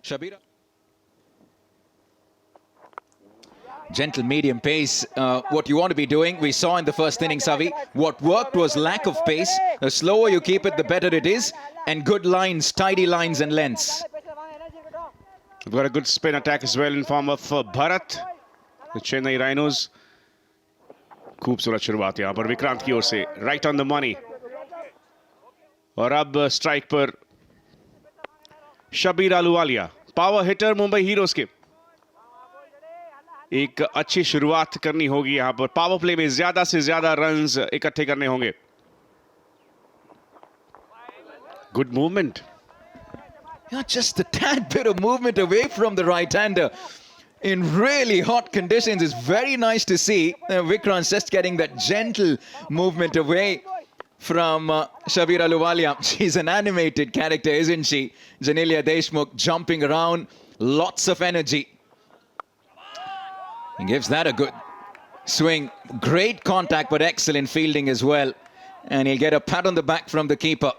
Shabira. Gentle medium pace, what you want to be doing. We saw in the first innings, Savi, what worked was lack of pace. The slower you keep it, the better it is. And good lines, tidy lines and lengths. We've got a good spin attack as well in form of Bharat, the Chennai Rhinos. खूबसूरत शुरुआत यहाँ पर विक्रांत की ओर से, right on the money. और अब strike पर Shabir Ahluwalia, power hitter Mumbai heroes के. एक अच्छी शुरुआत करनी होगी यहां पर. पावर प्ले में ज्यादा से ज्यादा रन्स इकट्ठे करने होंगे. Good movement. Yeah, just a tad bit of movement away from the right-hander in really hot conditions is very nice to see. Vikrant's just getting that gentle movement away from Shabir Ahluwalia. She's an animated character, isn't she? Janelia Deshmukh jumping around, lots of energy. He gives that a good swing. Great contact, but excellent fielding as well. And he'll get a pat on the back from the keeper.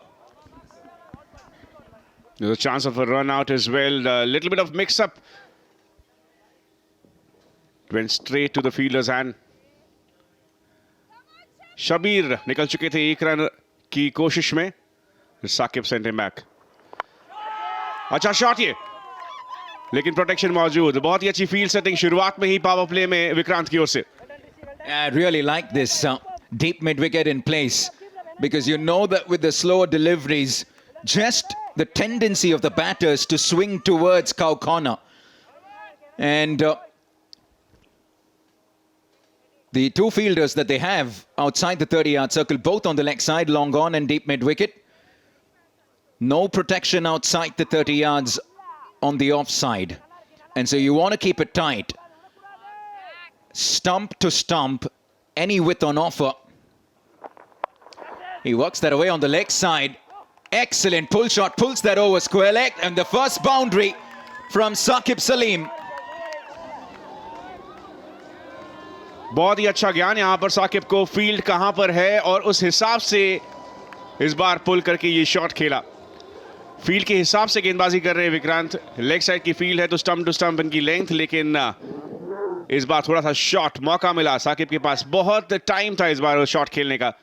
There's a chance of a run out as well. A little bit of mix-up. Went straight to the fielder's hand. Shabir निकल चुके थे एक run की कोशिश में. Saqib sent him back. अच्छा shot ये, लेकिन प्रोटेक्शन मौजूद. बहुत ही अच्छी फील्ड सेटिंग शुरुआत में ही पावर प्ले में विक्रांत की ओर से. I really like this deep mid-wicket in place, because you know that with the slower deliveries, just the tendency of the batters to swing towards cow corner. And the two fielders that they have outside the 30-yard circle, both on the leg side, long on and deep mid-wicket. No protection outside the 30 yards on the offside. And so you want to keep it tight. Stump to stump, any width on offer. He works that away on the leg side. Excellent pull shot, pulls that over square leg, and the first boundary from Saqib Salim. बहुत ही अच्छा ज्ञान यहाँ पर साकिब को, field कहां पर है और उस हिसाब से इस बार पुल करके ये शॉट खेला. फील्ड के हिसाब से गेंदबाजी कर रहे हैं विक्रांत. लेग साइड की फील्ड है तो स्टंप टू स्टंप इनकी लेंथ, लेकिन इस बार थोड़ा सा शॉट मौका मिला साकिब के पास. बहुत टाइम था इस बार शॉट खेलने का.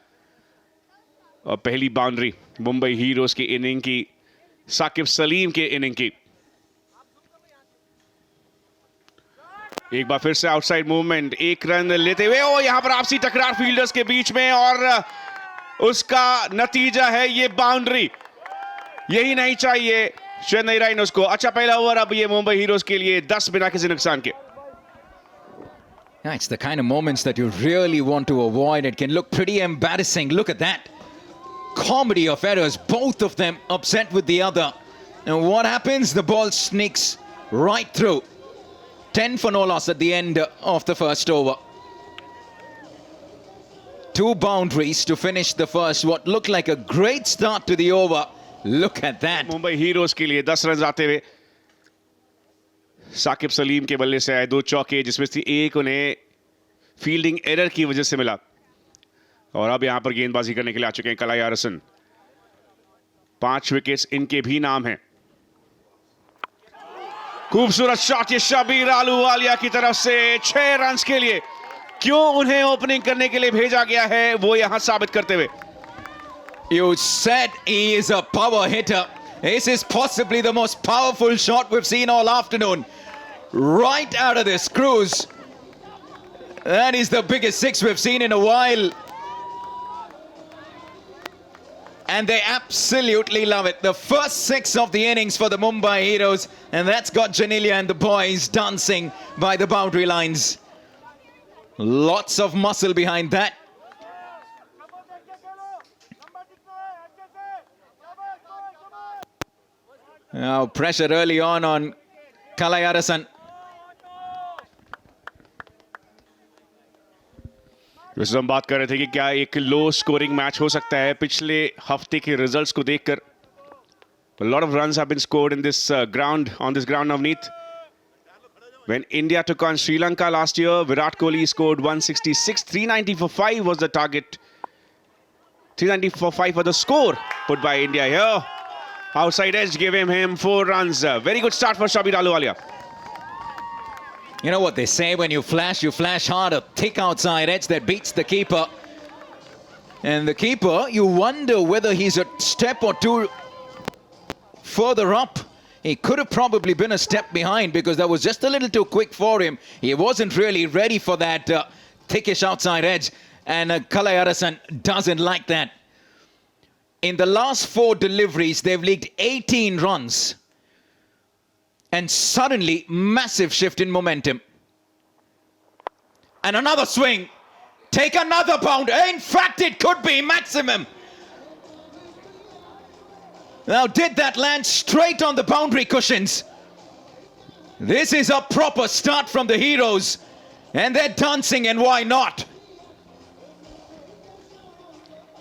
और पहली बाउंड्री मुंबई हीरोज की इनिंग की, साकिब सलीम के इनिंग की. एक बार फिर से आउटसाइड मूवमेंट, एक रन लेते हुए. ओ यहां पर आपसी टकरार फील्डर्स के बीच में और उसका नतीजा है ये बाउंड्री. यही नहीं चाहिए चेन्नई राइनोज को. अच्छा पहला ओवर अब ये मुंबई हीरोज के लिए 10 बिना किसी नुकसान के. It's the kind of moments that you really want to avoid. It can look pretty embarrassing. Look at that. Comedy of errors, both of them upset with the other. And what happens? The ball sneaks right through. 10 for no loss at the end of the first over. 2 boundaries to finish the first. What looked like a great start to the over. Look at that. Mumbai heroes के लिए 10 run आते हुए साकिब सलीम के बल्ले से आए 2 चौके, जिसमें से एक उन्हें फील्डिंग एरर की वजह से मिला. और अब यहां पर गेंदबाजी करने के लिए आ चुके हैं कलाई आरसन. 5 विकेट्स इनके भी नाम हैं. खूबसूरत शॉट ये शबीर अहलूवालिया की तरफ से 6 रन के लिए. क्यों उन्हें ओपनिंग करने के लिए भेजा गया है वो यहां साबित करते हुए. You said he is a power hitter. This is possibly the most powerful shot we've seen all afternoon. Right out of the screws. That is the biggest 6 we've seen in a while. And they absolutely love it. The first 6 of the innings for the Mumbai Heroes. And that's got Janelia and the boys dancing by the boundary lines. Lots of muscle behind that. Now pressure early on Kalai Arasan. वैसे हम बात कर रहे थे कि क्या एक low scoring match हो सकता है पिछले हफ्ते के रिजल्ट्स को देखकर. A lot of runs have been scored in this ground, on this ground, Navneet. When India took on Sri Lanka last year, Virat Kohli scored 166. 390 for 5 was the target. 390 for 5 was the score put by India here. Outside edge giving him 4 runs. Very good start for Shabir Ahluwalia. You know what they say, when you flash hard, a thick outside edge that beats the keeper. And the keeper, you wonder whether he's a step or two further up. He could have probably been a step behind because that was just a little too quick for him. He wasn't really ready for that thickish outside edge. And Kalaiyarasan doesn't like that. In the last 4 deliveries, they've leaked 18 runs. And suddenly, massive shift in momentum. And another swing. Take another bound. In fact, it could be maximum. Now, did that land straight on the boundary cushions? This is a proper start from the heroes. And they're dancing, and why not?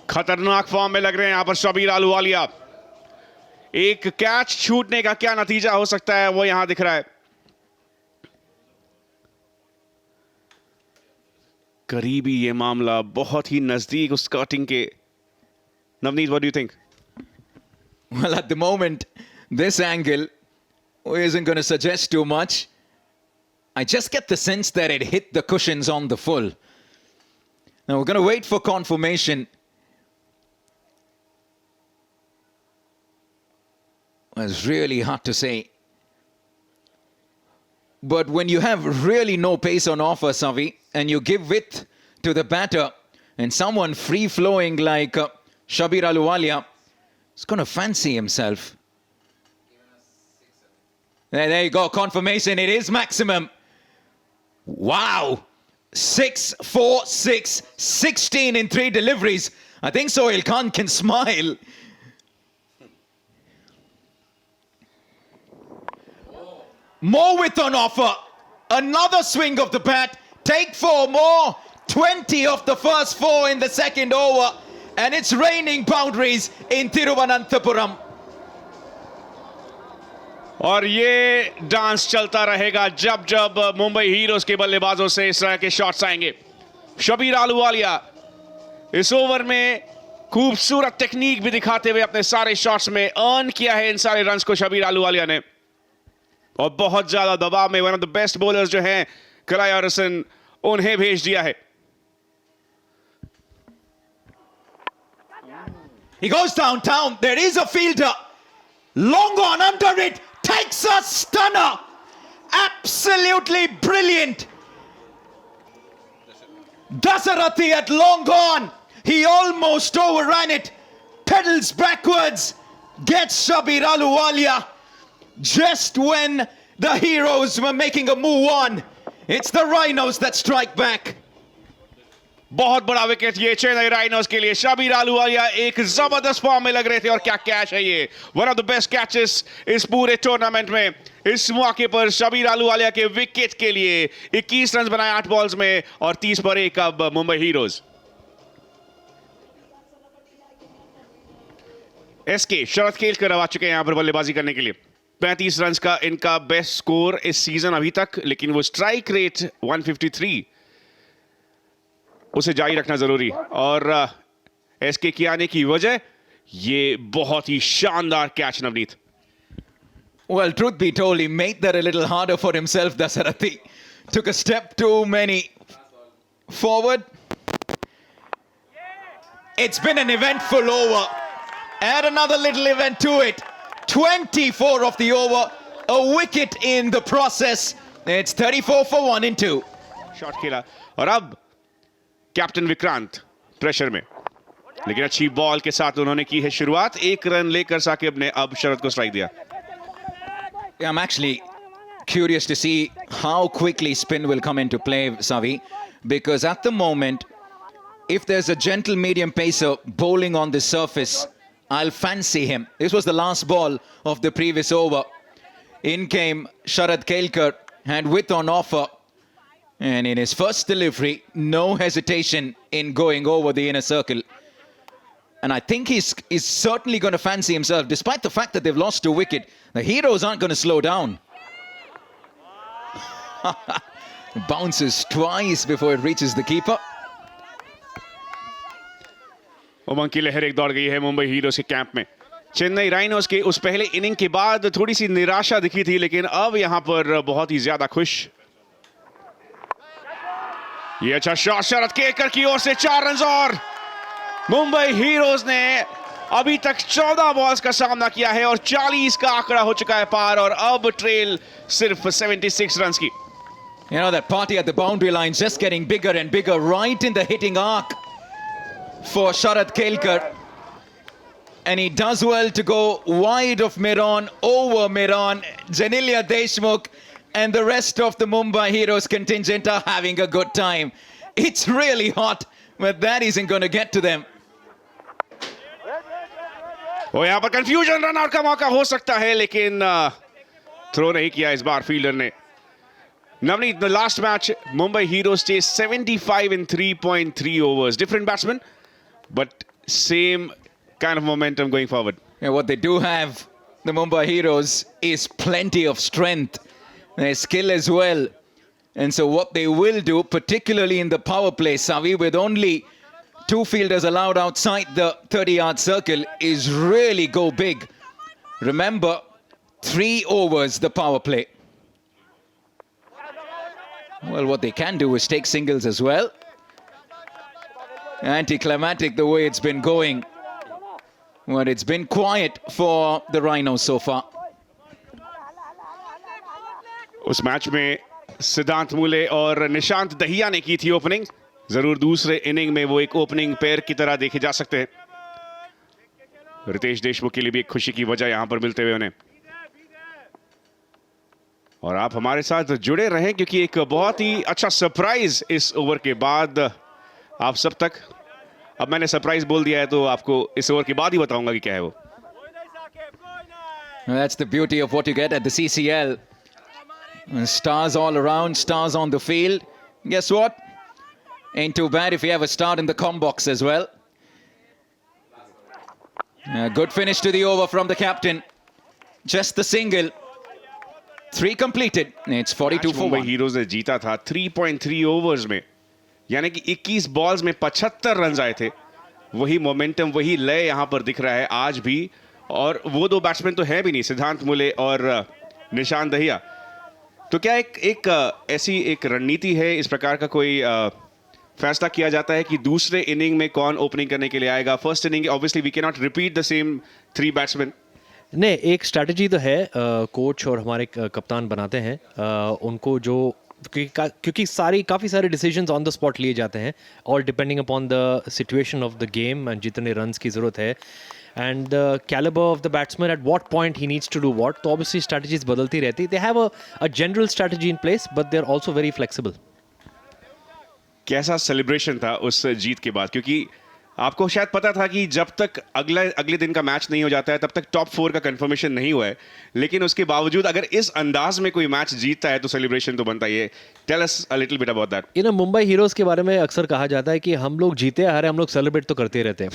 खतरनाक form में लग रहे हैं यहां पर शबीर आहलूवालिया. एक catch छूटने का क्या नतीजा हो सकता है वो यहां दिख रहा है. करीबी ये मामला, बहुत ही नजदीक उस कटिंग के. Navneet, what do you think? Well, at the moment, this angle isn't going to suggest too much. I just get the sense that it hit the cushions on the full. Now, we're going to wait for confirmation. It's really hard to say. But when you have really no pace on offer, Savi, and you give width to the batter, and someone free-flowing like Shabir Ahluwalia is going to fancy himself. There you go, confirmation, it is maximum. Wow! 6, 4, 6, 16 in 3 deliveries. I think Sohail Khan can smile. More width on offer. Another swing of the bat. Take 4 more. 20 of the first 4 in the second over. And it's raining boundaries in Thiruvananthapuram. और ये dance चलता रहेगा जब जब Mumbai heroes के बल्लेबाजों से इस तरह के शॉट्स आएंगे. शबीर आहलूवालिया इस ओवर में खूबसूरत टेक्निक भी दिखाते हुए अपने सारे शॉट्स में अर्न किया है इन सारे रन्स को शबीर आहलूवालिया ने. और बहुत ज्यादा दबाव में one of the best bowlers जो हैं कलायरसन, उन्हें भेज दिया है. He goes downtown. There is a fielder. Long on under it. Takes a stunner. Absolutely brilliant. Dasarathi at long on. He almost overran it. Pedals backwards. Gets Shabir Ahluwalia. Just when the heroes were making a move on. It's the Rhinos that strike back. बहुत बड़ा wicket ये Chennai rhinos के लिए. शबीर आहलूवालिया एक जबरदस्त form में लग रहे थे और क्या कैच है ये. One of the best catches इस पूरे टूर्नामेंट में. इस मौके पर शबीर आहलूवालिया के विकेट के लिए 21 रन बनाए 8 बॉल्स में और 30 पर 1 अब मुंबई हीरोज. एसके शरद केलकर आ चुके हैं यहां पर बल्लेबाजी करने के लिए. 35 रन का इनका बेस्ट स्कोर इस सीजन अभी तक, लेकिन वो स्ट्राइक रेट 153 उसे जारी रखना जरूरी. और एसके के आने की वजह ये बहुत ही शानदार catch. Navneet, Well, truth be told, he made that a little harder for himself, Dasarathi. Took a step too many forward. It's been an eventful over. Add another little event to it. 24 of the over. A wicket in the process. It's 34 for 1 in 2. Shot खेला और अब captain Vikrant pressure में, लेकिन अच्छी ball के साथ उन्होंने की है शुरुआत. 1 रन लेकर साकिब ने अब शरद को स्ट्राइक दिया. I'm actually curious to see how quickly spin will come into play, Savi, because at the moment, if there's a gentle medium pacer bowling on the surface, I'll fancy him. This was the last ball of the previous over. In came Sharad Kelkar, had width on offer, and in his first delivery, no hesitation in going over the inner circle. And I think he's certainly going to fancy himself, despite the fact that they've lost a wicket. The heroes aren't going to slow down. Bounces twice before it reaches the keeper. उमंग की लहर एक दौड़ गई है Mumbai heroes के camp में. Chennai rhinos के उस पहले इनिंग के बाद थोड़ी सी निराशा दिखी थी, लेकिन अब यहां पर बहुत ही ज्यादा खुश। ये अच्छा शॉट शरद केलकर की ओर से 4 रन और मुंबई हीरोज ने अभी तक 14 बॉल्स का सामना किया है और 40 का आंकड़ा हो चुका है पार और अब ट्रेल सिर्फ 76 रन की। You know, that party at the boundary line just getting bigger and bigger right in the hitting arc for Sharad Kelkar. And he does well to go wide of Miran, over Miran. Janilya Deshmukh and the rest of the Mumbai Heroes contingent are having a good time. It's really hot, but that isn't going to get to them. और यहां पर confusion, run out का मौका हो सकता है, लेकिन throw नहीं किया इस बार फील्डर ने। Navneet, the last match, Mumbai Heroes chased 75 in 3.3 overs. Different batsmen, but same kind of momentum going forward. Yeah, what they do have, the Mumbai Heroes, is plenty of strength. Their skill as well. And so what they will do, particularly in the power play, Savi, with only 2 fielders allowed outside the 30-yard circle, is really go big. Remember, 3 overs the power play. Well, what they can do is take singles as well. Anticlimactic the way it's been going. Well, it's been quiet for the Rhinos so far. उस match में सिद्धांत मूले और निशांत दहिया ने की थी opening. जरूर दूसरे इनिंग में वो एक ओपनिंग पेयर की तरह देखे जा सकते हैं। रितेश देशमुख के लिए भी एक खुशी की वजह यहां पर मिलते हुए उन्हें। और आप हमारे साथ जुड़े रहें क्योंकि एक बहुत ही अच्छा सरप्राइज इस ओवर के बाद आप सब तक। अब मैंने सरप्राइज बोल दिया है तो आपको इस ओवर के बाद ही बताऊंगा कि क्या है वो। That's the beauty of what you get at the CCL. Stars all around, stars on the field. Guess what? Ain't too bad if you have a star in the com box as well. A good finish to the over from the captain. Just the single. 3 completed. It's 42 for Mumbai 1. Heroes ने जीता था 3.3 overs में, यानी कि 21 balls में 75 run आए थे। वही मोमेंटम, वही लय यहां पर दिख रहा है आज भी। और वो 2 बैट्समैन तो है भी नहीं, सिद्धांत मूले और निशांत दहिया। तो क्या एक ऐसी एक रणनीति है, इस प्रकार का कोई फैसला किया जाता है कि दूसरे इनिंग में कौन ओपनिंग करने के लिए आएगा? First inning obviously we can not repeat the same 3 batsman. नहीं, एक स्ट्रैटेजी तो है, कोच और हमारे कप्तान बनाते हैं उनको, जो क्योंकि काफ़ी सारे डिसीजंस ऑन द स्पॉट लिए जाते हैं, all depending upon the situation of the game and जितने रन्स की ज़रूरत है and the calibre of the batsman at what point he needs to do what. तो ऑब्वियसली स्ट्रैटेजीज बदलती रहती। They have a general strategy in place but they are also very flexible. कैसा celebration था उस जीत के बाद? क्योंकि आपको शायद पता था कि जब तक अगले दिन का मैच नहीं हो जाता है तब तक टॉप 4 का कंफर्मेशन नहीं हुआ है, लेकिन उसके बावजूद अगर इस अंदाज में कोई मैच जीतता है तो सेलिब्रेशन तो बनता ही है। Tell us a little bit about that. इन मुंबई हीरोज के बारे में अक्सर कहा जाता है कि हम लोग जीते हारे हम लोग सेलिब्रेट तो करते रहते हैं।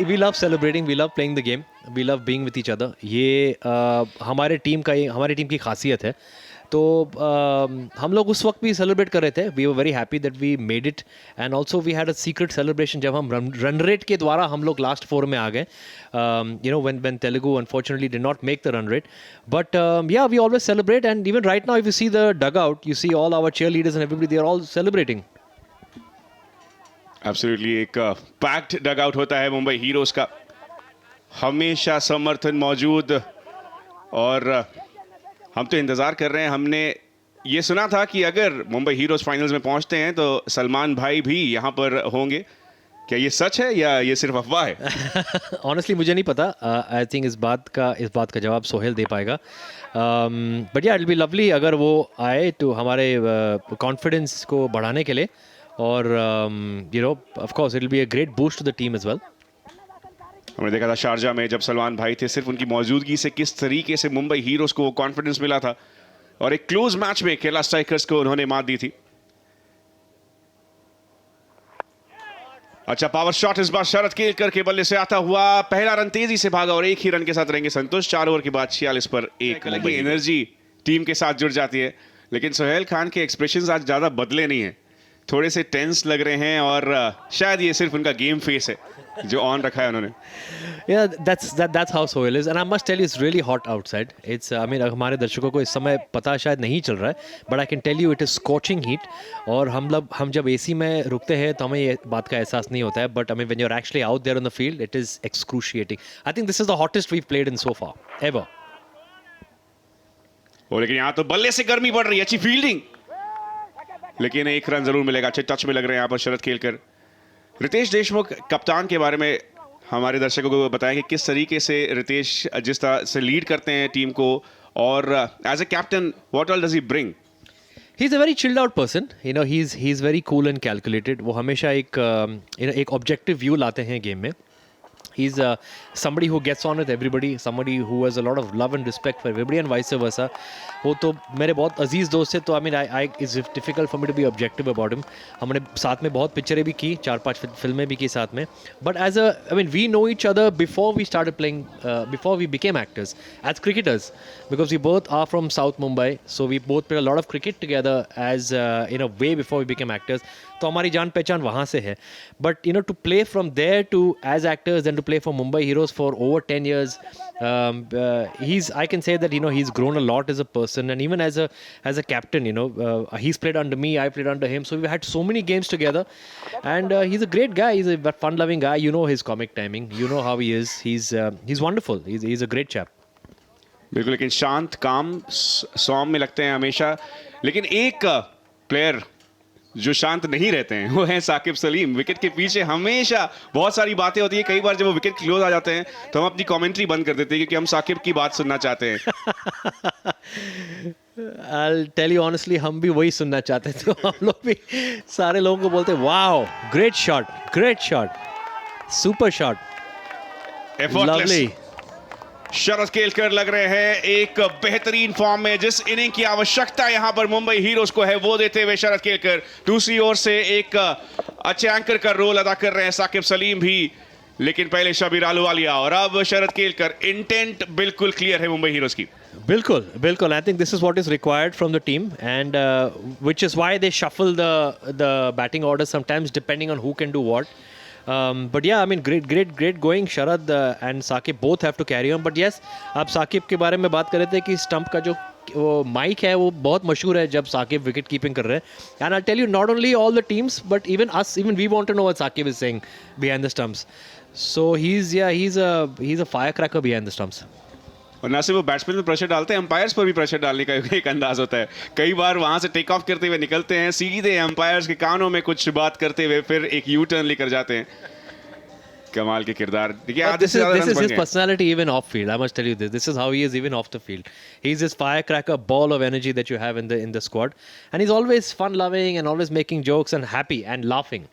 We love celebrating, we love playing the game, we love being with each other. ये हमारी टीम की खासियत है। तो हम लोग उस वक्त भी सेलिब्रेट कर रहे थे। We were very happy that we made it and also we had a secret celebration जब हम रन रेट के द्वारा हम लोग लास्ट 4 में आ गए। You know when Telugu unfortunately did not make the run rate, but yeah we always celebrate and even right now if you see the dugout, you see all our cheerleaders and everybody, they are all celebrating. Absolutely एक packed dugout होता है Mumbai heroes का, हमेशा समर्थन मौजूद। और हम तो इंतजार कर रहे हैं। हमने ये सुना था कि अगर मुंबई हीरोज फाइनल्स में पहुंचते हैं तो सलमान भाई भी यहां पर होंगे। क्या ये सच है या ये सिर्फ अफवाह है? ऑनेस्टली मुझे नहीं पता। आई थिंक इस बात का जवाब सोहेल दे पाएगा। बट या इट विल बी लवली अगर वो आए तो हमारे कॉन्फिडेंस को बढ़ाने के लिए। और you know of course it will be a great boost to the team as well. हमने देखा था शारजा में जब सलमान भाई थे, सिर्फ उनकी मौजूदगी से किस तरीके से मुंबई हीरोज को कॉन्फिडेंस मिला था और एक क्लोज मैच में केरला स्ट्राइकर्स को उन्होंने मात दी थी। अच्छा पावर शॉट इस बार शरद केलकर के बल्ले से आता हुआ, पहला रन तेजी से भागा और 1 ही रन के साथ रहेंगे संतुष्ट। 4 ओवर के बाद 46 पर 1। एनर्जी टीम के साथ जुड़ जाती है, लेकिन सोहेल खान के एक्सप्रेशंस आज ज्यादा बदले नहीं है, थोड़े से टेंस लग रहे हैं और शायद ये सिर्फ उनका गेम फेस है। जो ऑन रखा है उन्होंने. Yeah, that's how Sohail is, and I must tell you, it's really hot outside. It's I mean हमारे दर्शकों को इस समय पता शायद नहीं चल रहा है, but I can tell you it is scorching heat. और हम जब AC में रुकते हैं तो हमें ये बात का एहसास नहीं होता है, but I mean when you're actually out there on the field, it is excruciating. I think this is the hottest we've played in so far ever. वो लेकिन यहाँ तो बल्ले से गर्मी पड़ रही है. अच्छी फील्डिंग, लेकिन एक रन जरूर मिलेगा. अच्छे टच में लग रहे हैं यहाँ पर शरद खेलकर. रितेश देशमुख कप्तान के बारे में हमारे दर्शकों को बताएं कि किस तरीके से रितेश जिस तरह से लीड करते हैं टीम को, और as a captain what all does he bring. He's a very chilled out person. You know, he's very cool and calculated. वो हमेशा एक objective view लाते हैं गेम में. He's somebody who gets on with everybody, somebody who has a lot of love and respect for everybody, and vice versa. वो तो मेरे बहुत अजीज दोस्त है, तो I mean it's difficult for me to be objective about him. हमने साथ में बहुत पिक्चरें भी की, 4-5 फिल्में भी की साथ में. But I mean we know each other before we started playing, before we became actors as cricketers, because we both are from South Mumbai, so we both played a lot of cricket together as way before we became actors. तो हमारी जान पहचान वहाँ से है. But you know, to play from there to as actors and to play for Mumbai Heroes for over 10 years, I can say that, you know, he's grown a lot as a person, and even as a captain, you know, he's played under me, I played under him, so we've had so many games together, and he's a great guy. He's a fun-loving guy. You know his comic timing. You know how he is. He's wonderful. He's a great chap. बिल्कुल, लेकिन शांत काम सौम्य में लगते हैं हमेशा. लेकिन एक प्लेयर जो शांत नहीं रहते हैं वो है साकिब सलीम. विकेट के पीछे हमेशा बहुत सारी बातें होती है. कई बार जब वो विकेट क्लोज आ जाते हैं तो हम अपनी कमेंट्री बंद कर देते हैं क्योंकि हम साकिब की बात सुनना चाहते हैं. I'll tell you honestly, हम भी वही सुनना चाहते थे. तो हम लोग भी सारे लोगों को बोलते wow, great shot, super shot, lovely. Sharad Kelkar लग रहे हैं एक बेहतरीन फॉर्म में. जिस इनिंग की आवश्यकता यहां पर मुंबई हीरोज को है वो देते हुए शरद केलकर दूसरी ओर से एक अच्छे एंकर का रोल अदा कर रहे हैं साकिब सलीम भी. लेकिन पहले शबीर अहलूवालिया और अब शरद केलकर. इंटेंट बिल्कुल क्लियर है मुंबई हीरोज की. बिल्कुल. I think this is what is required from the team, and which is why they shuffle the batting order sometimes depending on who can do what. But yeah, I mean, great going. Sharad and Saqib both have to carry on. But yes, आप साकिब के बारे में बात कर रहे थे कि stump का जो वो माइक है वो बहुत मशहूर है जब साकिब विकेट कीपिंग कर रहे हैं. And I'll tell you, not only all the teams, but even us, even we want to know what Saqib is saying behind the stumps. So he's a firecracker behind the stumps. और ना सिर्फ वो batsman में pressure डालते हैं, umpires पर भी pressure डालने का एक अंदाज होता है. कई बार वहां से टेक ऑफ करते हुए निकलते हैं, सीधे अंपायर्स के कानों में कुछ बात करते हुए फिर एक यू टर्न लेकर जाते हैं. कमाल के किरदार. This is his personality even off field. I must tell you this. This is how he is even off the field. He's this firecracker ball of energy that you have in the squad, and he's always fun-loving and always making jokes and happy and laughing.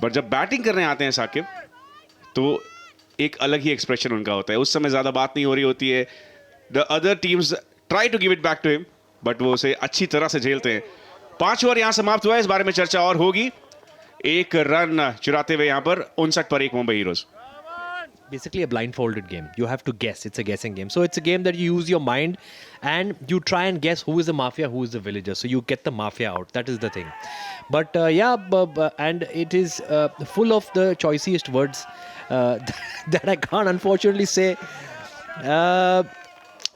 पर जब batting करने आते हैं साकिब तो एक अलग ही expression उनका होता है. उस समय ज्यादा बात नहीं हो रही होती है. The other teams try to give it back to him, but वो उसे अच्छी तरह से झेलते हैं. 5 ओवर यहां समाप्त हुआ है. इस बारे में चर्चा और होगी. एक रन चुराते हुए यहां पर 59 पर 1 Mumbai heroes. Basically a blindfolded game. You have to guess. It's a guessing game. So it's a game that you use your mind and you try and guess who is the mafia, who is the villager. So you get the mafia out. That is the thing. But and it is full of the choicest words that I can't unfortunately say.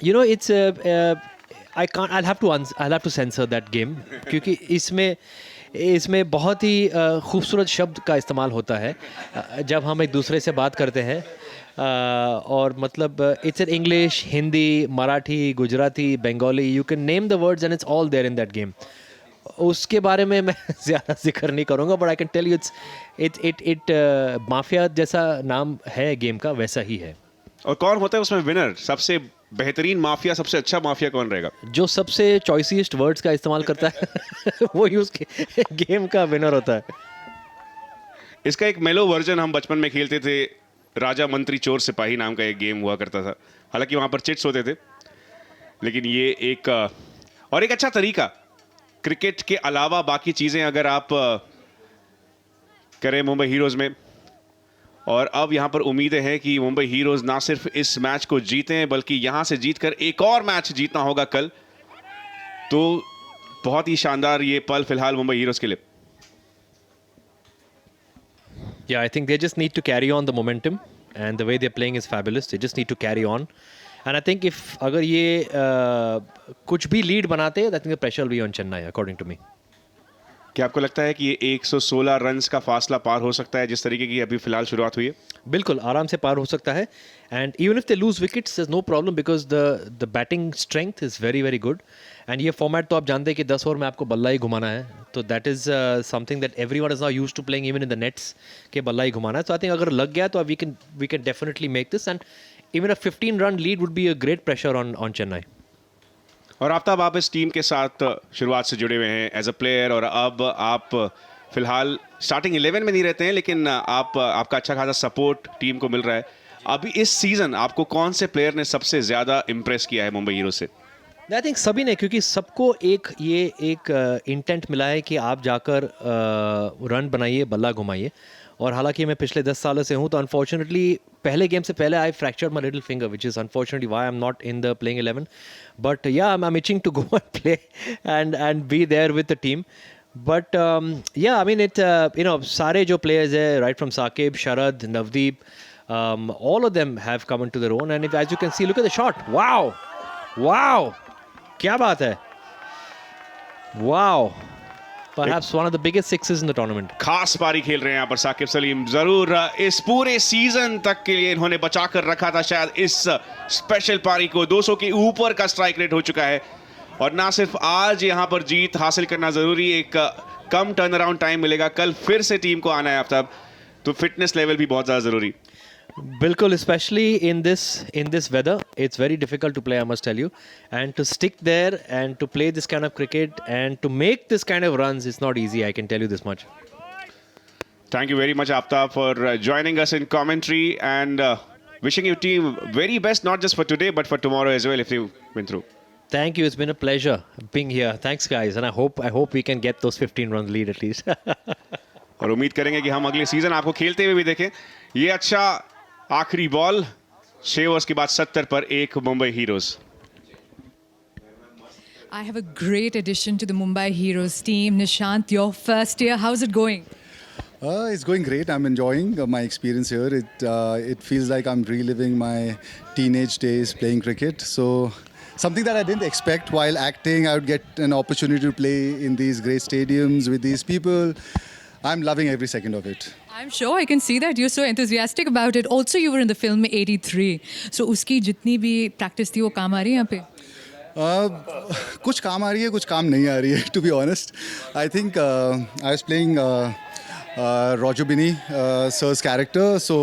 You know, it's I can't. I'll have to censor that game क्योंकि इसमें बहुत ही खूबसूरत शब्द का इस्तेमाल होता है जब हम एक दूसरे से बात करते हैं. और मतलब it's in English, Hindi, Marathi, Gujarati, Bengali. You can name the words and it's all there in that game. उसके बारे में मैं ज़्यादा जिक्र नहीं करूँगा, but I can tell you it mafia जैसा नाम है गेम का, वैसा ही है. और कौन होता है उसमें विनर? सबसे बेहतरीन माफिया, सबसे अच्छा माफिया कौन रहेगा? जो सबसे चॉइसिएस्ट वर्ड्स का इस्तेमाल करता है वो ही उसके गेम का विनर होता है. इसका एक मेलो वर्जन हम बचपन में खेलते थे. राजा मंत्री चोर सिपाही नाम का एक गेम हुआ करता था. हालांकि वहां पर चिट्स होते थे, लेकिन ये एक अच्छा तरीका. क्रिकेट के अलावा बाकी चीजें अगर आप करें मुंबई हीरोज में, और अब यहां पर उम्मीदें हैं कि मुंबई हीरोज ना सिर्फ इस मैच को जीतें बल्कि यहां से जीतकर एक और मैच जीतना होगा कल. तो बहुत ही शानदार ये पल फिलहाल मुंबई हीरोज के लिए. Yeah, I think they just need to carry on the momentum, and the way they're playing is fabulous. They just need to carry on, and I think if अगर ये कुछ भी lead बनाते, I think the pressure will be on Chennai, according to me. क्या आपको लगता है कि ये 116 रन्स का फासला पार हो सकता है जिस तरीके की अभी फिलहाल शुरुआत हुई है? बिल्कुल आराम से पार हो सकता है, and even if they lose wickets there is no problem because the batting strength is very very good. And ये फॉर्मेट तो आप जानते हैं कि 10 ओवर में आपको बल्ला ही घुमाना है, तो that is something that everyone is now used to playing even in the nets के बल्ला ही घुमाना है. तो आई थिंक अगर लग गया तो we can definitely make this, and even a 15 run lead would be a great pressure on Chennai. और आफ्ताब, आप इस टीम के साथ शुरुआत से जुड़े हुए हैं एज अ प्लेयर, और अब आप फिलहाल स्टार्टिंग 11 में नहीं रहते हैं, लेकिन आपका अच्छा खासा सपोर्ट टीम को मिल रहा है. अभी इस सीजन आपको कौन से प्लेयर ने सबसे ज़्यादा इम्प्रेस किया है मुंबई हीरो से? आई थिंक सभी ने, क्योंकि सबको एक इंटेंट मिला है कि आप जाकर रन बनाइए, बल्ला घुमाइए. और हालांकि मैं पिछले 10 सालों से हूँ, तो अनफॉर्चुनेटली पहले गेम से पहले I fractured my little finger, which is unfortunately why I am not in the playing 11. But yeah I am itching to go and play and be there with the team. But yeah, I mean it. सारे जो players है, right from Saqib, Sharad, Navdeep, all of them have come into their own. And if, as you can see, look at the shot. Wow, क्या बात है? Wow, perhaps one of the biggest sixes in the tournament. खास पारी खेल रहे हैं यहाँ पर साकिब सलीम. जरूर इस पूरे सीजन तक के लिए इन्होंने बचा कर रखा था शायद इस स्पेशल पारी को. 200 के ऊपर का स्ट्राइक रेट हो चुका है, और ना सिर्फ आज यहाँ पर जीत हासिल करना जरूरी, एक कम टर्न अराउंड टाइम मिलेगा. कल फिर से टीम को आना है आफ्ताब, तो फिटनेस लेवल भी बहुत ज़्यादा जरूरी. बिल्कुल, especially in this weather, it's very difficult to play, I must tell you, and to stick there and to play this kind of cricket and to make this kind of runs is not easy, I can tell you this much. Thank you very much, Aftab, for joining us in commentary, and wishing your team very best, not just for today but for tomorrow as well if you win through. Thank you. It's been a pleasure being here. Thanks, guys, and I hope we can get those 15 runs lead at least. और उम्मीद करेंगे कि हम अगले season आपको खेलते हुए भी देखें. ये अच्छा आखिरी बॉल 6 ओवर्स के बाद 70 पर 1 Mumbai heroes. I have a great addition to the Mumbai Heroes team. Nishant, your first year, how's it going? It's going great. I'm enjoying my experience here. It feels like I'm reliving my teenage days playing cricket. So something that I didn't expect while acting. I would get an opportunity to play in these great stadiums with these people. I'm loving every second of it. I'm sure I can see that you're so enthusiastic about it. Also, you were in the film 83. So उसकी जितनी भी practice थी वो काम आ रही है यहाँ पे? कुछ काम आ रही है, कुछ काम नहीं आ रही है. To be honest, I think I was playing Roger Binny sir's character, so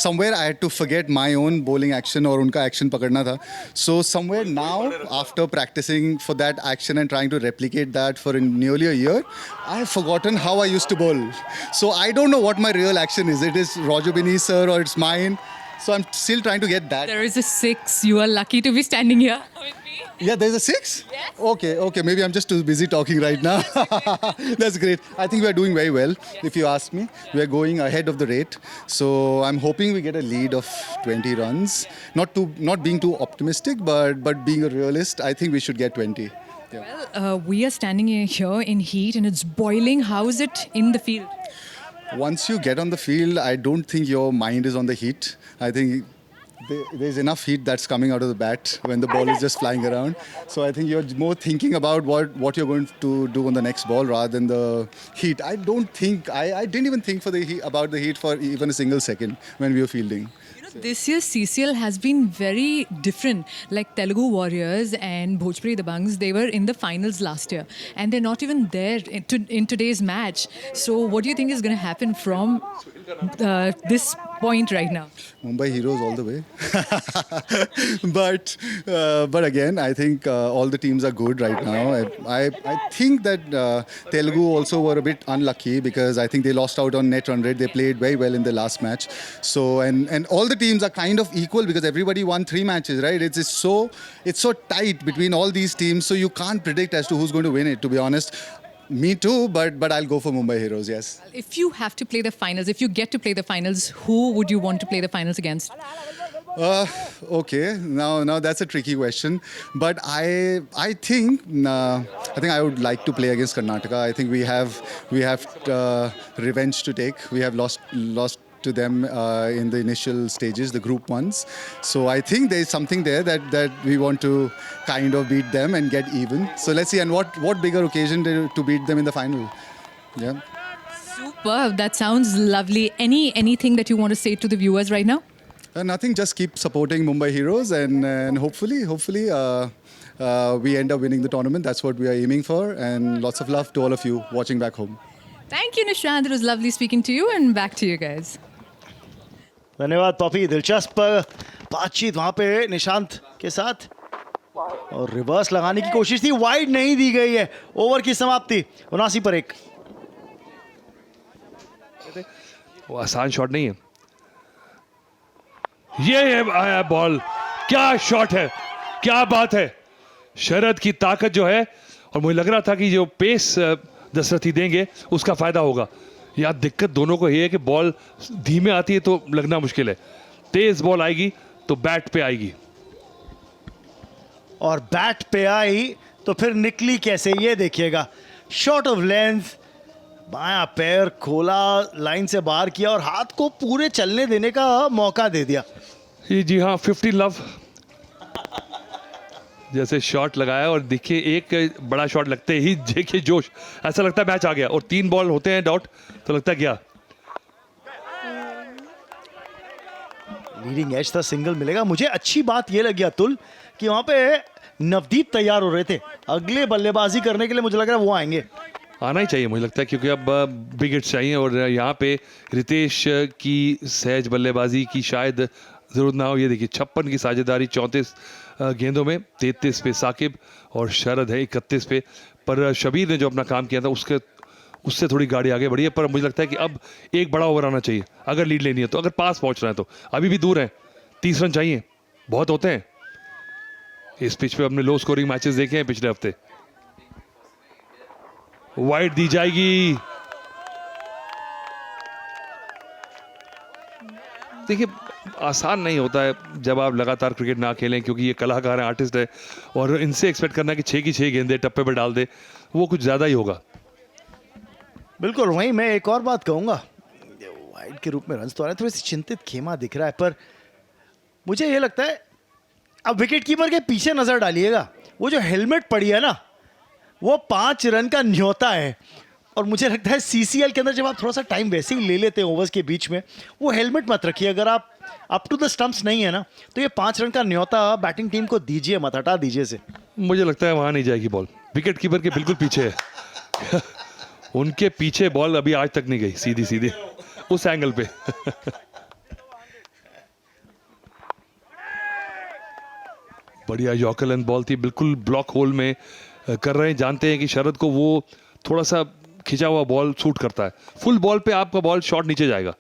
somewhere I had to forget my own bowling action और उनका action पकड़ना था. So somewhere now, after practicing for that action and trying to replicate that for nearly a year, I have forgotten how I used to bowl. So I don't know what my real action is. It is Roger Binny sir or it's mine. So I'm still trying to get that. There is a 6. You are lucky to be standing here with me. Yeah, there's a 6? Yes. Okay. Maybe I'm just too busy talking right now. That's great. I think we are doing very well, if you ask me. We are going ahead of the rate. So I'm hoping we get a lead of 20 runs. Not being too optimistic, but being a realist, I think we should get 20. Yeah. Well, we are standing here in heat and it's boiling. How is it in the field? Once you get on the field, I don't think your mind is on the heat. I think there's enough heat that's coming out of the bat when the ball is just flying around. So I think you're more thinking about what you're going to do on the next ball rather than the heat. I didn't even think about the heat for even a single second when we were fielding. This year's CCL has been very different. Like Telugu Warriors and Bhojpuri Dabangs, they were in the finals last year. And they're not even there in today's match. So what do you think is going to happen from this point right now? Mumbai Heroes all the way. But again, I think all the teams are good right now. I think that Telugu also were a bit unlucky because I think they lost out on net run rate. They played very well in the last match. So and all the teams are kind of equal because everybody won 3 matches, right? It's so tight between all these teams, so you can't predict as to who's going to win it, to be honest. Me too, but I'll go for Mumbai Heroes, yes. If you have to play the finals, if you get to play the finals, who would you want to play the finals against? Okay, now that's a tricky question, but I think I would like to play against Karnataka. I think we have revenge to take. We have lost to them in the initial stages, the group ones. So I think there is something there that we want to kind of beat them and get even. So let's see, and what bigger occasion to beat them in the final? Yeah. Superb. That sounds lovely. Anything that you want to say to the viewers right now? Nothing, just keep supporting Mumbai Heroes and hopefully we end up winning the tournament. That's what we are aiming for, and lots of love to all of you watching back home. Thank you, Nishant. It was lovely speaking to you, and back to you guys. धन्यवाद Poppy, दिलचस्प बातचीत वहाँ पे निशांत के साथ, और reverse लगाने की कोशिश थी, वाइड नहीं दी गई है। ओवर की समाप्ति 79 पर 1। वो आसान शॉट नहीं है, ये आया बॉल, क्या शॉट है, क्या बात है। शरद की ताकत जो है, और मुझे लग रहा था कि जो पेस दशरथी देंगे उसका फायदा होगा। यार दिक्कत दोनों को ये है कि बॉल धीमे आती है तो लगना मुश्किल है, तेज बॉल आएगी तो बैट पे आएगी, और बैट पे आई तो फिर निकली कैसे, ये देखिएगा। शॉट ऑफ लेंथ, बायां पैर खोला, लाइन से बाहर किया और हाथ को पूरे चलने देने का मौका दे दिया। जी हाँ, 50 लव जैसे शॉट लगाया, और देखिए एक बड़ा शॉट लगते ही देखिए जोश, ऐसा लगता है मैच आ गया। और 3 बॉल होते हैं डॉट तो लगता है क्या लीडिंग एज था, सिंगल मिलेगा। मुझे अच्छी बात ये लगी अतुल कि वहां पे नवदीप तैयार हो रहे थे, अगले बल्लेबाजी करने के लिए मुझे लग रहा है वो आएंगे। आना ही चाहिए मुझे लगता है, क्योंकि अब बिग हिट्स चाहिए, और यहाँ पे रितेश की सहज बल्लेबाजी की शायद ज़रूरत ना हो। ये देखिए 56 की साझेदारी 34 गेंदों में, 33 पे साकिब और शरद है 31 पे, पर शबीर ने जो अपना काम किया था उससे थोड़ी गाड़ी आगे बढ़ी है। पर मुझे लगता है कि अब एक बड़ा ओवर आना चाहिए अगर लीड लेनी है तो, अगर पास पहुंचना है तो। अभी भी दूर है, 30 रन चाहिए, बहुत होते हैं। इस पिच पे हमने लो स्कोरिंग मैचेस देखे हैं पिछले हफ्ते। वाइड दी जाएगी, देखिए आसान नहीं होता है जब आप लगातार क्रिकेट ना खेलें, क्योंकि ये कलाकार है, आर्टिस्ट है, और इनसे एक्सपेक्ट करना कि 6 की 6 गेंदें टप्पे पर डाल दे, वो कुछ ज़्यादा ही होगा। बिल्कुल, वहीं मैं एक और बात कहूंगा, वाइड के रूप में रन तो आ रहे, थोड़ी सी चिंतित खेमा दिख रहा है, पर मुझे ये लगता है अब विकेट कीपर के पीछे नजर डालिएगा, वो जो हेलमेट पड़ी है ना, वो 5 रन का न्योता है। और मुझे लगता है सीसीएल के अंदर जब आप थोड़ा सा टाइम वैसे ही ले लेते हैं ओवर्स के बीच में, वो हेलमेट मत रखिए। अगर आप अप टू द स्टंप्स नहीं है ना, तो ये 5 रन का न्योता बैटिंग टीम को दीजिए मत, हटा दीजिए से। मुझे लगता है वहां नहीं जाएगी बॉल, विकेट कीपर के बिल्कुल पीछे है उनके पीछे बॉल अभी आज तक नहीं गई सीधी सीधी उस एंगल पे बढ़िया यॉर्कर लेंथ बॉल थी, बिल्कुल ब्लॉक होल में कर रहे हैं। जानते हैं कि शरद को वो थोड़ा सा खिंचा हुआ बॉल सूट करता है। फुल बॉल पे आपका बॉल शॉट नीचे जाएगा,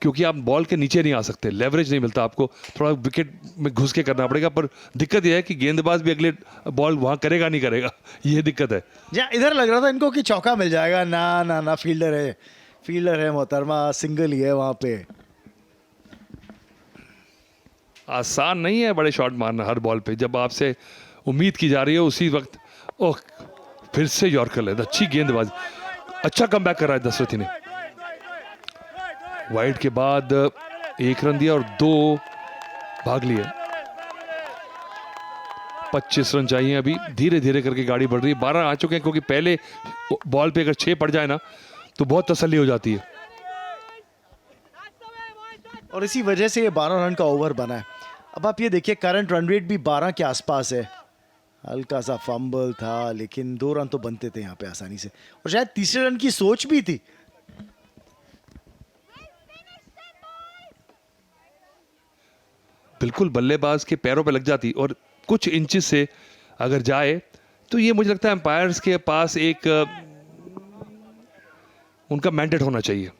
क्योंकि आप बॉल के नीचे नहीं आ सकते, लेवरेज नहीं मिलता आपको, थोड़ा विकेट में घुस के करना पड़ेगा। पर दिक्कत यह है कि गेंदबाज भी अगले बॉल वहां करेगा नहीं करेगा, ये दिक्कत है। जहाँ इधर लग रहा था इनको कि चौका मिल जाएगा, ना ना ना, फील्डर है मोहतरमा, सिंगल ही है वहां पे। आसान नहीं है बड़े शॉट मारना हर बॉल पे, जब आपसे उम्मीद की जा रही है उसी वक्त। ओह, फिर से यॉर्कर लेंथ, अच्छी गेंदबाजी, अच्छा कमबैक कर रहा है दशरथी ने। वाइड के बाद 1 रन दिया और 2 भाग लिए। 25 रन चाहिए अभी, धीरे धीरे करके गाड़ी बढ़ रही है। 12 आ चुके हैं, क्योंकि पहले बॉल पे अगर 6 पड़ जाए ना तो बहुत तसल्ली हो जाती है, और इसी वजह से ये 12 रन का ओवर बना है। अब आप ये देखिए, करंट रन रेट भी 12 के आसपास है। हल्का सा फंबल था, लेकिन 2 रन तो बनते थे यहाँ पे आसानी से, और शायद तीसरे रन की सोच भी थी। बिल्कुल बल्लेबाज के पैरों पे लग जाती, और कुछ इंचेस से अगर जाए तो ये मुझे लगता है एम्पायर्स के पास एक उनका मैंडेट होना चाहिए।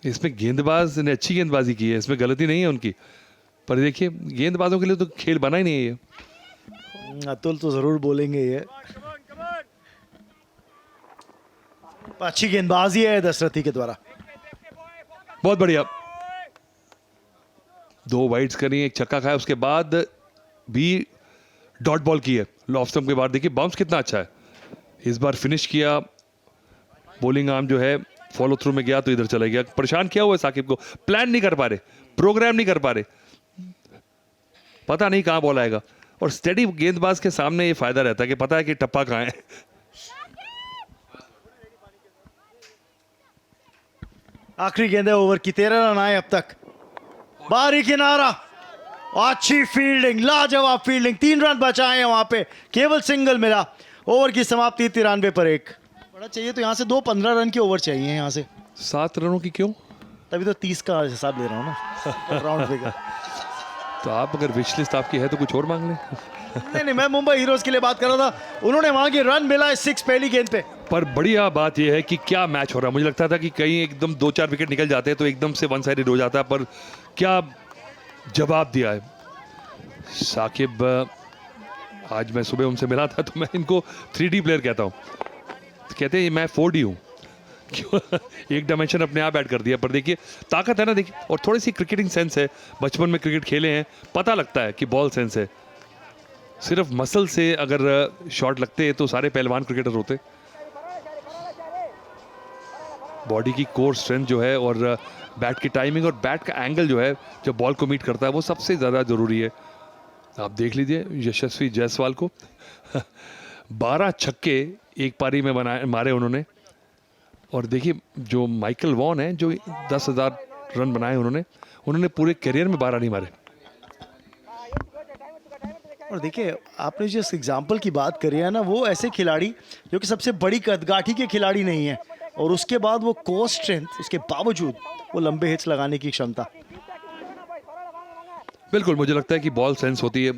इसमें गेंदबाज ने अच्छी गेंदबाजी की है, इसमें गलती नहीं है उनकी, पर देखिए गेंदबाजों के लिए तो खेल बना ही नहीं है ये। अतुल तो जरूर बोलेंगे ये। अच्छी गेंदबाजी है दशरथी के द्वारा। बहुत बढ़िया। 2 वाइड्स करी, एक छक्का खाया, उसके बाद भी डॉट बॉल की है ऑफ स्टंप के बाद। देखिए बाउंस कितना अच्छा है, इस बार फिनिश किया, बॉलिंग आर्म जो है फॉलो थ्रू में गया तो इधर चला गया। परेशान किया हुआ है साकिब को, प्लान नहीं कर पा रहे, प्रोग्राम नहीं कर पा रहे, पता नहीं कहाँ बॉल आएगा। और स्टेडी गेंदबाज के सामने ये फायदा रहता है कि पता है कि टप्पा कहाँ है। आखिरी गेंद है ओवर की, 13 रन आए अब तक। बाहरी किनारा, अच्छी फील्डिंग, लाजवाब फील्डिंग, 3 रन बचाए हैं वहां पे, केवल सिंगल मिला। ओवर की समाप्ति 93 पर 1। बड़ा चाहिए तो यहाँ से 2 15 रन के ओवर चाहिए यहाँ से। 7 रनों की क्यों? तभी तो 30 का हिसाब ले रहा हूँ ना, राउंड फिगर। तो आप अगर विश लिस्ट आपकी है तो कुछ और मांग लें। नहीं, मैं मुंबई हीरोज के लिए बात कर रहा था। उन्होंने मांगे, रन मिला है 6 पहली गेंद पे। पर बढ़िया बात यह है कि क्या मैच हो रहा है। मुझे लगता था कि कहीं एकदम 2-4 विकेट निकल जाते हैं तो एकदम से वन साइडेड हो जाता है, पर क्या जवाब दिया है साकिब। आज मैं सुबह उनसे मिला था तो मैं इनको 3D प्लेयर कहता हूँ, तो कहते हैं मैं 4D हूँ। क्यों? एक डायमेंशन अपने आप ऐड कर दिया। पर देखिए ताकत है ना, देखिए, और थोड़ी सी क्रिकेटिंग सेंस है, बचपन में क्रिकेट खेले हैं, पता लगता है कि बॉल सेंस है। सिर्फ मसल से अगर शॉट लगते तो सारे पहलवान क्रिकेटर होते। बॉडी की कोर स्ट्रेंथ जो है और बैट की टाइमिंग और बैट का एंगल जो है जब बॉल को मीट करता है वो सबसे ज़्यादा ज़रूरी है। आप देख लीजिए यशस्वी जायसवाल को 12 छक्के एक पारी में मारे उन्होंने। और देखिए जो माइकल वॉन है जो 10,000 रन बनाए उन्होंने पूरे करियर में 12 नहीं मारे। और देखिए आपने जिस एग्जाम्पल की बात करी है ना, वो ऐसे खिलाड़ी जो कि सबसे बड़ी कदगाठी के खिलाड़ी नहीं है, और उसके बाद वो कोर स्ट्रेंथ, उसके बावजूद वो लंबे हिट्स लगाने की क्षमता। बिल्कुल, मुझे लगता है कि बॉल सेंस होती है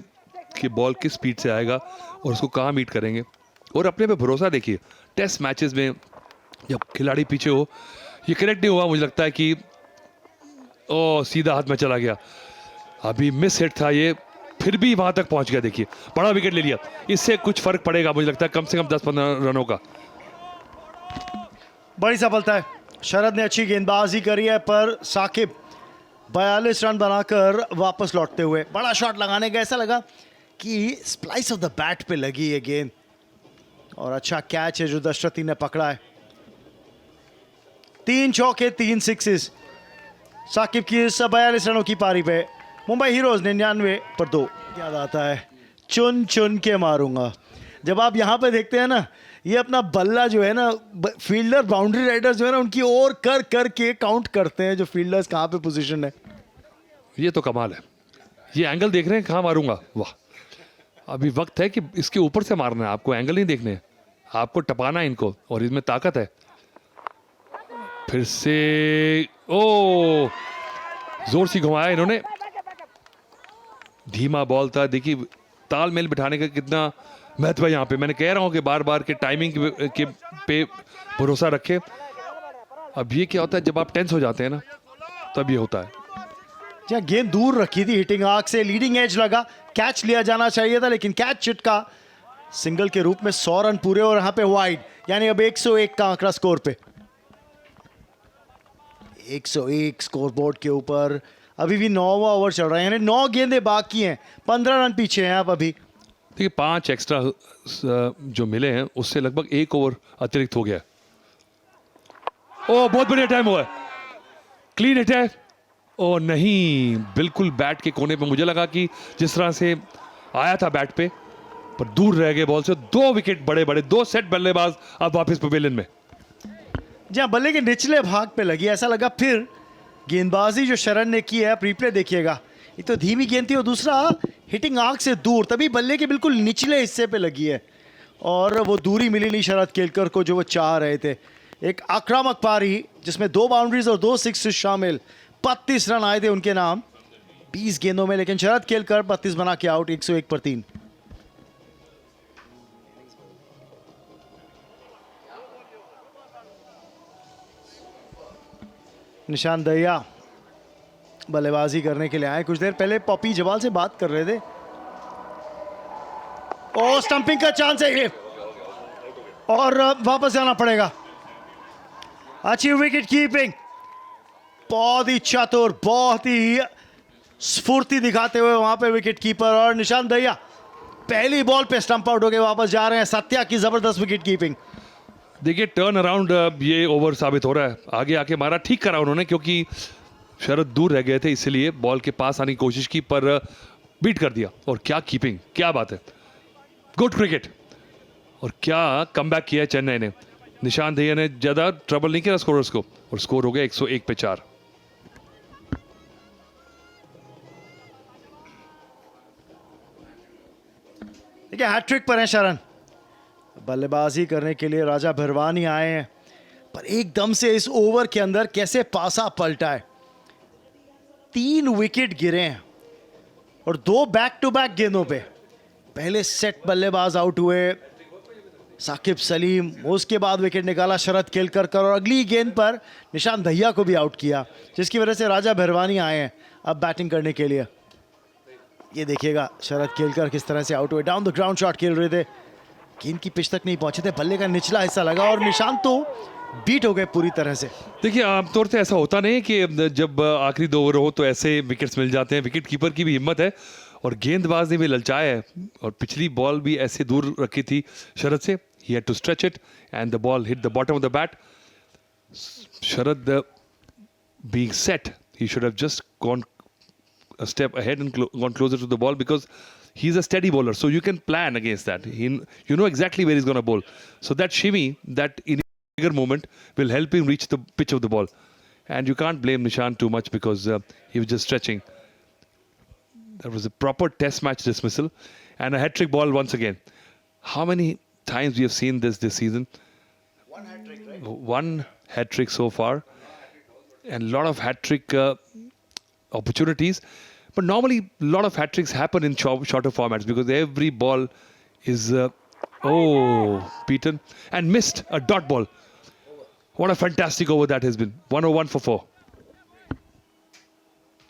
कि बॉल किस स्पीड से आएगा और उसको कहाँ मीट करेंगे, और अपने पे भरोसा। देखिए टेस्ट मैचेस में जब खिलाड़ी पीछे हो, ये करेक्ट नहीं हुआ, मुझे लगता है कि सीधा हाथ में चला गया, अभी मिस हिट था ये, फिर भी वहां तक पहुंच गया। देखिए बड़ा विकेट ले लिया, इससे कुछ फर्क पड़ेगा मुझे लगता है, कम से कम 10-15 रनों का। बड़ी सफलता है, शरद ने अच्छी गेंदबाजी करी है, पर साकिब 42 रन बनाकर वापस लौटते हुए बड़ा शॉट लगाने का, ऐसा लगा कि स्प्लाइस ऑफ द बैट पे लगी है गेंद, और अच्छा कैच है जो दशरथी ने पकड़ा है। 3 चौके 3 सिक्सेस साकिब की इस 42 रनों की पारी पे। मुंबई हीरोज 99 पर 2। याद आता है चुन चुन के मारूंगा। जब आप यहाँ पे देखते हैं ना, ये अपना बल्ला जो है ना, फील्डर बाउंड्री राइडर्स जो है ना, उनकी ओर कर कर के काउंट करते हैं जो फील्डर्स कहाँ पे पोजीशन है। ये तो कमाल है, ये एंगल देख रहे हैं कहाँ मारूंगा, वाह। अभी वक्त है कि इसके ऊपर से मारना है, आपको एंगल नहीं देखने हैं, आपको टपाना है इनको, और इसमें ताकत है। फिर से जोर से घुमाया इन्होंने, धीमा बॉल था। देखिए तालमेल बिठाने का कितना महत्व है यहाँ पे। मैंने कह रहा हूँ कि बार बार के टाइमिंग के पे भरोसा रखें। अब ये क्या होता है जब आप टेंस हो जाते हैं ना, तब ये होता है। जहाँ गेंद दूर रखी थी हिटिंग आर्क से, लीडिंग एज लगा, कैच लिया जाना चाहिए था, लेकिन कैच चिटका सिंगल के रूप में। 100 रन पूरे, और यहाँ पे वाइड, यानी अब 101 का आंकड़ा स्कोर पे। 101 स्कोर बोर्ड के ऊपर। अभी भी 9वां ओवर चल रहा है, यानी 9 गेंदें बाकी हैं, 15 रन पीछे हैं आप अभी। देखिए 5 एक्स्ट्रा जो मिले हैं उससे लगभग 1 ओवर अतिरिक्त हो गया। बहुत बढ़िया टाइम हुआ है, क्लीन हिट है। नहीं, बिल्कुल बैट के कोने पे, मुझे लगा कि जिस तरह से आया था बैट पे, पर दूर रह गए बॉल से। 2 विकेट बड़े बड़े, 2 सेट बल्लेबाज अब वापस पवेलियन में। जहां बल्ले के निचले भाग पे लगी, ऐसा लगा फिर गेंदबाजी जो शरण ने की है, आप रिप्ले देखिएगा, ये तो धीमी गेंद थी, और दूसरा हिटिंग आर्क से दूर, तभी बल्ले के बिल्कुल निचले हिस्से पे लगी है, और वो दूरी मिली नहीं शरद केलकर को जो वो चाह रहे थे। एक आक्रामक पारी जिसमें 2 बाउंड्रीज और 2 सिक्स शामिल। 32 रन आए थे उनके नाम 20 गेंदों में, लेकिन शरद केलकर 32 बना के आउट। 101 पर 3। निशान दहिया बल्लेबाजी करने के लिए आए। कुछ देर पहले पॉपी जवाल से बात कर रहे थे। स्टंपिंग का चांस है ये, और वापस जाना पड़ेगा। अच्छी विकेट कीपिंग, बहुत ही चतुर, बहुत ही स्फूर्ति दिखाते हुए वहां पे विकेट कीपर, और निशांत दहिया पहली बॉल पे स्टंप आउट होके वापस जा रहे हैं। सत्या की जबरदस्त विकेट कीपिंग। देखिए टर्न अराउंड ये ओवर साबित हो रहा है। आगे आके मारा, ठीक करा उन्होंने, क्योंकि शरद दूर रह गए थे, इसलिए बॉल के पास आने की कोशिश की, पर बीट कर दिया। और क्या कीपिंग, क्या बात है, गुड क्रिकेट। और क्या कमबैक किया है चेन्नई ने। निशांत दहिया ने ज़्यादा ट्रबल नहीं किया स्कोरर्स को, और स्कोर हो गया 101 पे 4। देखिए हैट्रिक पर है शरण, बल्लेबाजी करने के लिए राजा भरवानी आए हैं, पर एकदम से इस ओवर के अंदर कैसे पासा पलटा है। 3 विकेट गिरे हैं और 2 बैक टू बैक गेंदों पे। पहले सेट बल्लेबाज आउट हुए साकिब सलीम, उसके बाद विकेट निकाला शरद केलकर, और अगली गेंद पर निशांत दहिया को भी आउट किया, जिसकी वजह से राजा भरवानी आए हैं अब बैटिंग करने के लिए। ये देखिएगा शरद केलकर किस तरह से आउट हुए, डाउन द ग्राउंड शॉट खेल रहे थे, गेंद की पिच तक नहीं पहुंचे थे, बल्ले का निचला हिस्सा लगा और निशांत तो बीट हो गए पूरी तरह से। देखिए आमतौर से ऐसा होता नहीं कि जब आखिरी 2 ओवर हो तो ऐसे विकेट्स मिल जाते हैं। विकेट कीपर की भी हिम्मत है और गेंदबाज ने भी ललचाया है, और पिछली बॉल भी ऐसे दूर रखी थी शरद से। He had to stretch it and the ball hit the bottom of the bat. Sharad being set, he should have just gone a step ahead and gone closer to the ball, because he's a steady bowler, so you can plan against that. You know exactly where he's going to bowl, so that shimmy, that bigger moment will help him reach the pitch of the ball. And you can't blame Nishant too much, because he was just stretching. That was a proper test match dismissal and a hat-trick ball once again. How many times we have seen this season? One hat-trick, right? One hat-trick so far, and a lot of hat-trick opportunities. But normally, a lot of hat-tricks happen in shorter formats, because every ball is beaten and missed a dot ball. What a fantastic over that has been. 101 for 4.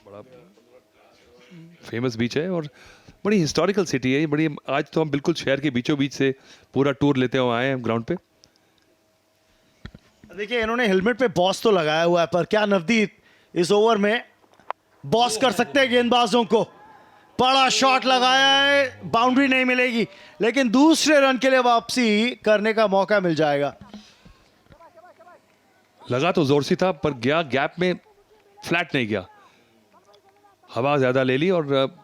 बड़ा famous beach है और बड़ी historical city है। बड़ी, आज तो हम बिल्कुल शहर के बीचों बीच से पूरा टूर लेते हुए आए हैं ग्राउंड पे। देखिए इन्होंने हेलमेट पे बॉस तो लगाया हुआ है, पर क्या नवदीप इस ओवर में बॉस कर सकते हैं गेंदबाजों को। बड़ा शॉट लगाया है, बाउंड्री नहीं मिलेगी, लेकिन दूसरे रन के लिए वापसी करने का मौका मिल जाएगा। लगा तो जोर से था, पर गया गैप में, फ्लैट नहीं गया, हवा ज्यादा ले ली और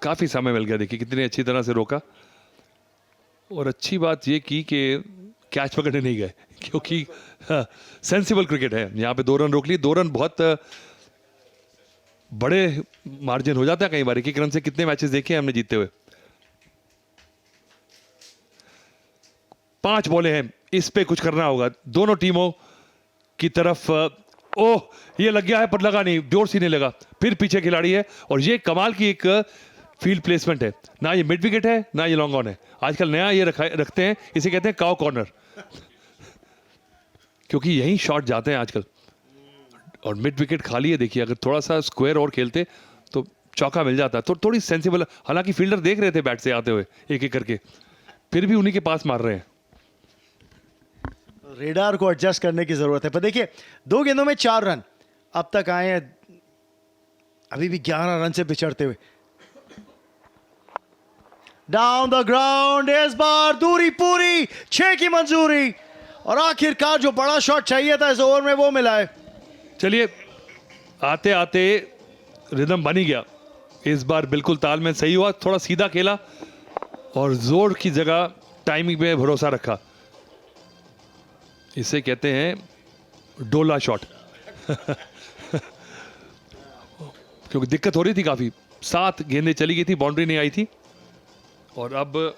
काफी समय मिल गया। देखिए कितनी अच्छी तरह से रोका, और अच्छी बात ये की कि कैच पकड़ने नहीं गए, क्योंकि सेंसिबल क्रिकेट है। यहाँ पे 2 रन रोक लिए। 2 रन बहुत बड़े मार्जिन हो जाता है कई बार। 1 रन से कितने मैचेस देखे हैं हमने जीतते हुए। 5 बॉलें हैं, इस पे कुछ करना होगा दोनों टीमों की तरफ। ओह, ये लग गया है पर लगा नहीं, जोर से नहीं लगा। फिर पीछे खिलाड़ी है, और ये कमाल की एक फील्ड प्लेसमेंट है। ना ये मिड विकेट है, ना ये लॉन्ग ऑन है। आजकल नया ये रखते हैं, इसे कहते हैं काउ कॉर्नर, क्योंकि यही शॉट जाते हैं आजकल। और मिड विकेट खाली है। देखिए अगर थोड़ा सा स्क्वायर और खेलते तो चौका मिल जाता। तो थोड़ी सेंसिबल, हालांकि फील्डर देख रहे थे बैट से आते हुए एक एक करके, फिर भी उन्हीं के पास मार रहे हैं। रेडार को एडजस्ट करने की जरूरत है। पर देखिए 2 गेंदों में 4 रन अब तक आए हैं, अभी भी 11 रन से पिछड़ते हुए। डाउन द ग्राउंड, इस बार दूरी पूरी, 6 की मंजूरी, और आखिरकार जो बड़ा शॉट चाहिए था इस ओवर में वो मिला है। चलिए आते आते रिदम बन ही गया। इस बार बिल्कुल तालमेल सही हुआ, थोड़ा सीधा खेला और जोर की जगह टाइमिंग पे भरोसा रखा। इसे कहते हैं डोला शॉट। क्योंकि दिक्कत हो रही थी काफी, 7 गेंदें चली गई थी, बाउंड्री नहीं आई थी, और अब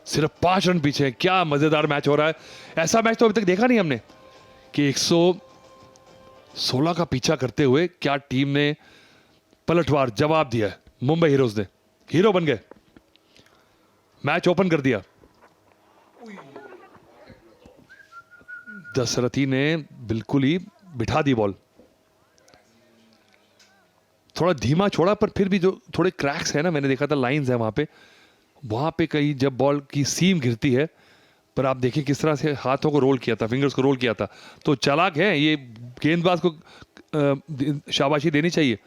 सिर्फ 5 रन पीछे। क्या मजेदार मैच हो रहा है। ऐसा मैच तो अभी तक देखा नहीं हमने कि 116 का पीछा करते हुए क्या टीम ने पलटवार जवाब दिया है। मुंबई हीरोज ने हीरो बन गए, मैच ओपन कर दिया। दशरथी ने बिल्कुल ही बिठा दी बॉल, थोड़ा धीमा छोड़ा, पर फिर भी जो थोड़े क्रैक्स है ना, मैंने देखा था लाइंस है वहां पे कहीं जब बॉल की सीम गिरती है, पर आप देखें किस तरह से हाथों को रोल किया था, फिंगर्स को रोल किया था। तो चालाक है ये, गेंदबाज को शाबाशी देनी चाहिए।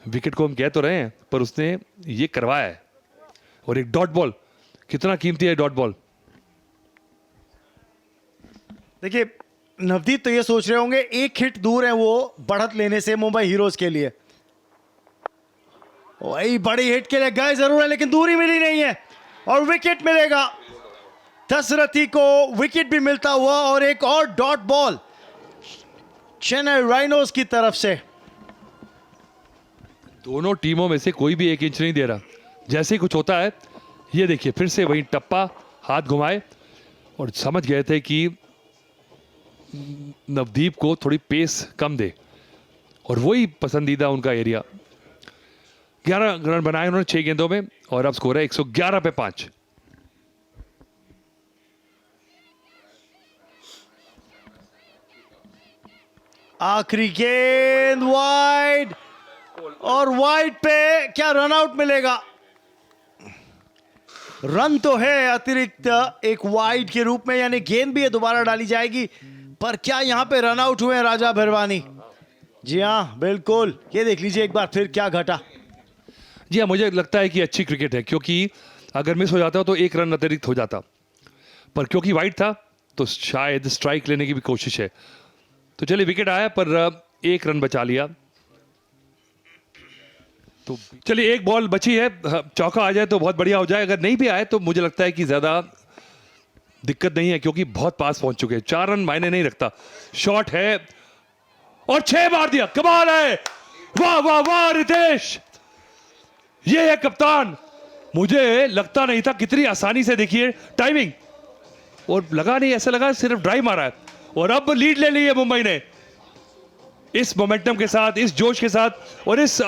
विकेट को हम कह तो रहे हैं पर उसने ये करवाया है। और एक डॉट बॉल, कितना कीमती है डॉट बॉल। देखिए नवदीप तो ये सोच रहे होंगे एक हिट दूर है वो बढ़त लेने से मुंबई हीरोज के लिए। वही बड़ी हिट के लिए गए जरूर है लेकिन दूरी मिली नहीं है और विकेट मिलेगा। दशरथी को विकेट भी मिलता हुआ और एक और डॉट बॉल चेन्नई राइनोज की तरफ से। दोनों टीमों में से कोई भी एक इंच नहीं दे रहा। जैसे ही कुछ होता है ये देखिए फिर से वही टप्पा, हाथ घुमाए और समझ गए थे कि नवदीप को थोड़ी पेस कम दे और वही पसंदीदा उनका एरिया। 11 रन बनाए उन्होंने 6 गेंदों में और अब स्कोर है 111 पे 5। आखिरी गेंद वाइड और वाइड पे क्या रन आउट मिलेगा? रन तो है अतिरिक्त एक वाइड के रूप में, यानी गेंद भी है दोबारा डाली जाएगी, पर क्या यहां पे रन आउट हुए राजा भिरवानी? जी हां बिल्कुल, ये देख लीजिए एक बार फिर क्या घटा। जी हाँ, मुझे लगता है कि अच्छी क्रिकेट है क्योंकि अगर मिस हो जाता तो 1 रन अतिरिक्त हो जाता, पर क्योंकि वाइड था तो शायद स्ट्राइक लेने की भी कोशिश है। तो चलिए विकेट आया पर 1 रन बचा लिया। तो चलिए एक बॉल बची है, चौका आ जाए तो बहुत बढ़िया हो जाए, अगर नहीं भी आए तो मुझे लगता है कि ज्यादा दिक्कत नहीं है क्योंकि बहुत पास पहुंच चुके हैं। 4 रन मायने नहीं रखता। शॉट है और 6 मार दिया, कमाल है। वाह वाह वाह रितेश, ये है कप्तान। मुझे लगता नहीं था कितनी आसानी से, देखिए टाइमिंग, और लगा नहीं, ऐसा लगा सिर्फ ड्राइव मारा है और अब लीड ले ली है मुंबई ने इस मोमेंटम के साथ, इस जोश के साथ और इस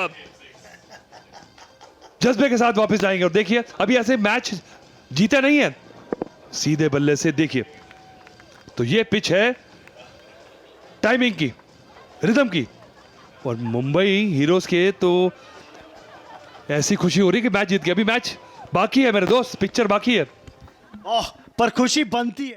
जज्बे के साथ वापस जाएंगे। और देखिए अभी ऐसे मैच जीते नहीं है सीधे बल्ले से। देखिए तो ये पिच है टाइमिंग की, रिदम की, और मुंबई हीरोज के तो ऐसी खुशी हो रही है कि मैच जीत गया। अभी मैच बाकी है मेरे दोस्त, पिक्चर बाकी है। ओह पर खुशी बनती है।